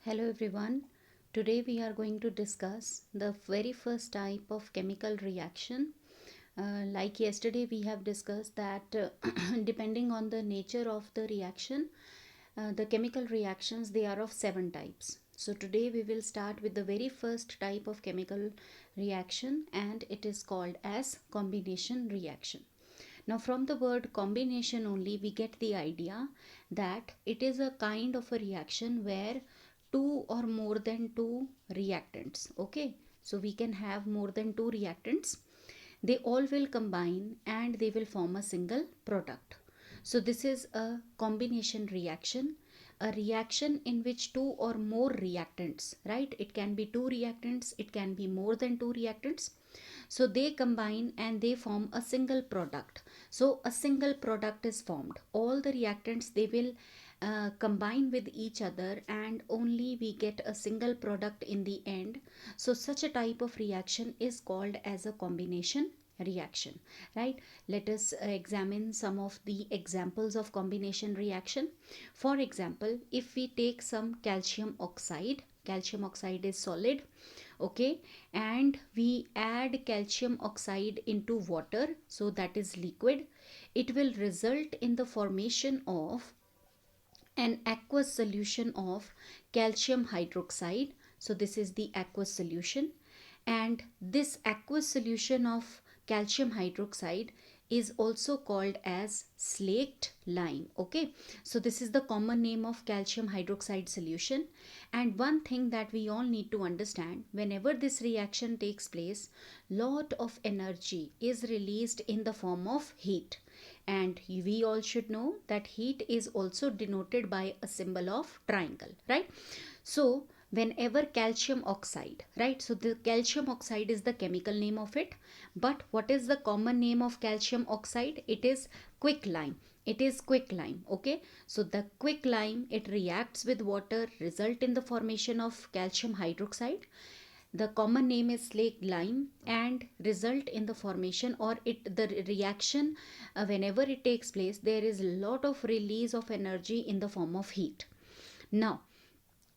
Hello everyone. Today we are going to discuss the very first type of chemical reaction. Like yesterday, we have discussed that depending on the nature of the reaction, the chemical reactions they are of seven types. So today we will start with the very first type of chemical reaction, and it is called as combination reaction. Now, from the word combination only, we get the idea that it is a kind of a reaction where two or more than two reactants, okay, so we can have more than two reactants, they all will combine and they will form a single product. So this is a combination reaction, a reaction in which two or more reactants, right, it can be two reactants, it can be more than two reactants, so they combine and they form a single product. So a single product is formed, all the reactants they will combine with each other and only we get a single product in the end. So such a type of reaction is called as a combination reaction, right? Let us examine some of the examples of combination reaction. For example, if we take some calcium oxide is solid, okay, and we add calcium oxide into water, so that is liquid, it will result in the formation of an aqueous solution of calcium hydroxide. So this is the aqueous solution, and this aqueous solution of calcium hydroxide is also called as slaked lime, okay. So this is the common name of calcium hydroxide solution. And one thing that we all need to understand, whenever this reaction takes place, lot of energy is released in the form of heat, and we all should know that heat is also denoted by a symbol of triangle, right? So whenever calcium oxide, right, so the calcium oxide is the chemical name of it, but what is the common name of calcium oxide? It is quicklime. It is quicklime, okay. So the quicklime, it reacts with water, result in the formation of calcium hydroxide. The common name is slaked lime, and result in the formation, or it the reaction, whenever it takes place, there is a lot of release of energy in the form of heat. Now,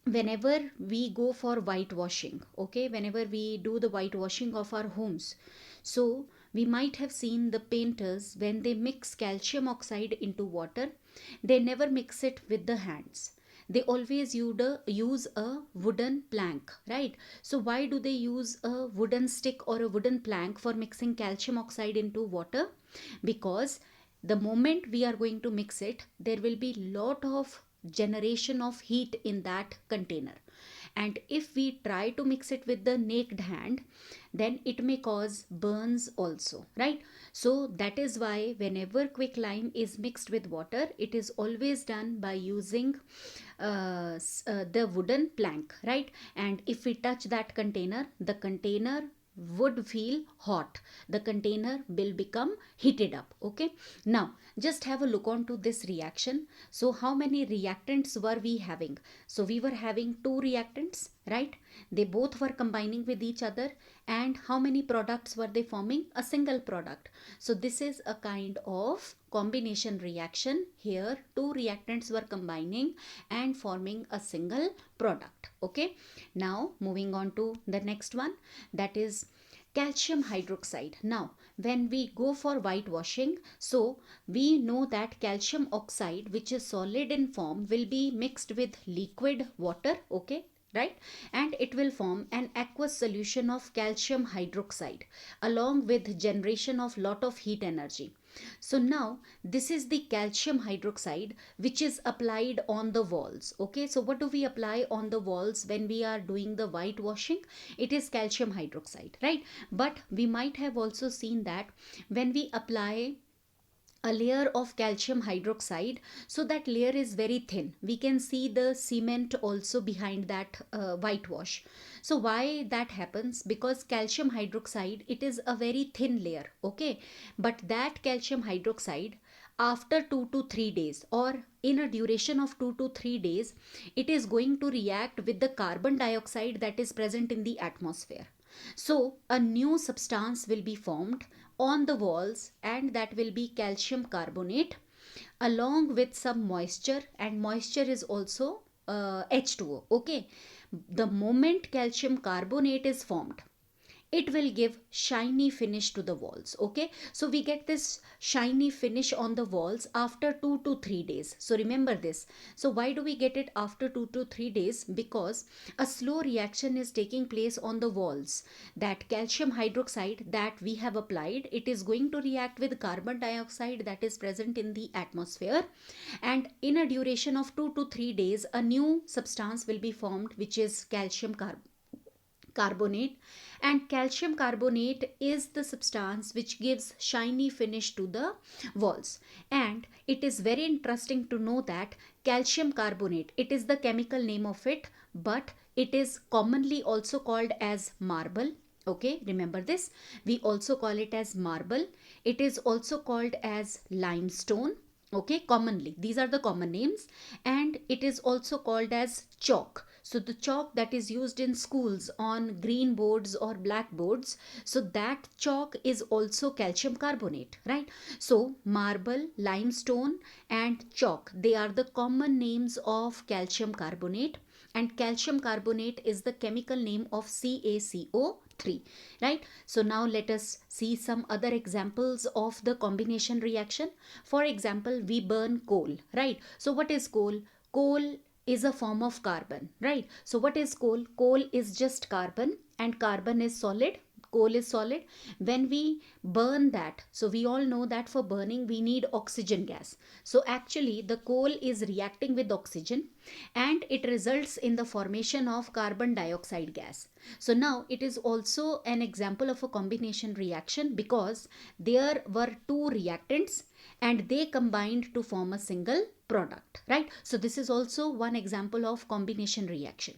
whenever we go for whitewashing, okay, whenever we do the whitewashing of our homes, so we might have seen the painters, when they mix calcium oxide into water, they never mix it with the hands, they always use a wooden plank, right? So why do they use a wooden stick or a wooden plank for mixing calcium oxide into water? Because the moment we are going to mix it, there will be lot of generation of heat in that container, and if we try to mix it with the naked hand, then it may cause burns also, right? So that is why whenever quicklime is mixed with water, it is always done by using the wooden plank, right? And if we touch that container, the container would feel hot, the container will become heated up, okay. Now just have a look on to this reaction. So how many reactants were we having? So we were having two reactants, right? They both were combining with each other, and how many products were they forming? A single product. So this is a kind of combination reaction. Here two reactants were combining and forming a single product, okay. Now moving on to the next one, that is calcium hydroxide. Now when we go for whitewashing, so we know that calcium oxide, which is solid in form, will be mixed with liquid water, okay, right, and it will form an aqueous solution of calcium hydroxide along with generation of lot of heat energy. So now this is the calcium hydroxide which is applied on the walls, okay. So what do we apply on the walls when we are doing the whitewashing? It is calcium hydroxide, right? But we might have also seen that when we apply a layer of calcium hydroxide, so that layer is very thin, we can see the cement also behind that whitewash. So why that happens? Because calcium hydroxide, it is a very thin layer, okay, but that calcium hydroxide, after 2 to 3 days, or in a duration of 2 to 3 days, it is going to react with the carbon dioxide that is present in the atmosphere. So a new substance will be formed on the walls, and that will be calcium carbonate along with some moisture, and moisture is also H2O. Okay, the moment calcium carbonate is formed, it will give shiny finish to the walls. Okay, so we get this shiny finish on the walls after 2 to 3 days. So remember this. So why do we get it after 2 to 3 days? Because a slow reaction is taking place on the walls. That calcium hydroxide that we have applied, it is going to react with carbon dioxide that is present in the atmosphere, and in a duration of 2 to 3 days a new substance will be formed, which is carbonate. And calcium carbonate is the substance which gives shiny finish to the walls. And it is very interesting to know that calcium carbonate, it is the chemical name of it, but it is commonly also called as marble. Okay, remember this. We also call it as marble. It is also called as limestone. Okay, commonly these are the common names. And it is also called as chalk. So the chalk that is used in schools on green boards or black boards, so that chalk is also calcium carbonate, right? So marble, limestone and chalk, they are the common names of calcium carbonate. And calcium carbonate is the chemical name of CaCO3, right? So now let us see some other examples of the combination reaction. For example, we burn coal, right? So what is coal? Coal is a form of carbon, right? So what is coal? Coal is just carbon, and carbon is solid. Coal is solid. When we burn that, so we all know that for burning we need oxygen gas. So actually the coal is reacting with oxygen, and it results in the formation of carbon dioxide gas. So now it is also an example of a combination reaction, because there were two reactants and they combined to form a single product, right? So this is also one example of combination reaction.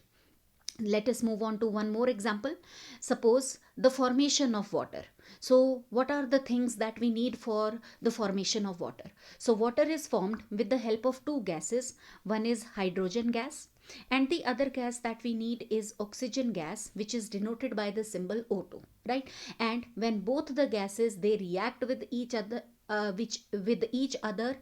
Let us move on to one more example. Suppose the formation of water. So what are the things that we need for the formation of water? So water is formed with the help of two gases. One is hydrogen gas, and the other gas that we need is oxygen gas, which is denoted by the symbol O2, right? And when both the gases, they react with each other, which with each other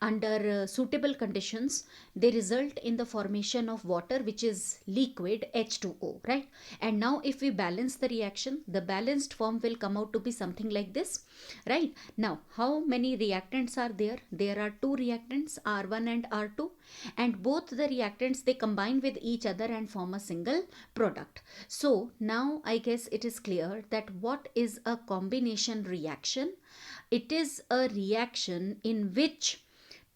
under suitable conditions, they result in the formation of water, which is liquid H2O, right? And now if we balance the reaction, the balanced form will come out to be something like this, right? Now how many reactants are there? There are two reactants, R1 and R2, and both the reactants, they combine with each other and form a single product. So now I guess it is clear that what is a combination reaction. It is a reaction in which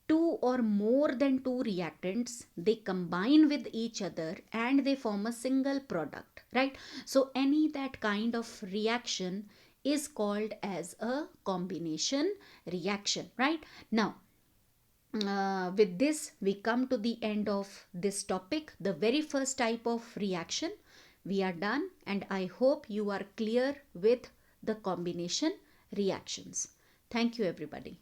two or more than two reactants, they combine with each other and they form a single product, right? So any that kind of reaction is called as a combination reaction, right? Now with this we come to the end of this topic, the very first type of reaction. We are done, and I hope you are clear with the combination reactions. Thank you everybody.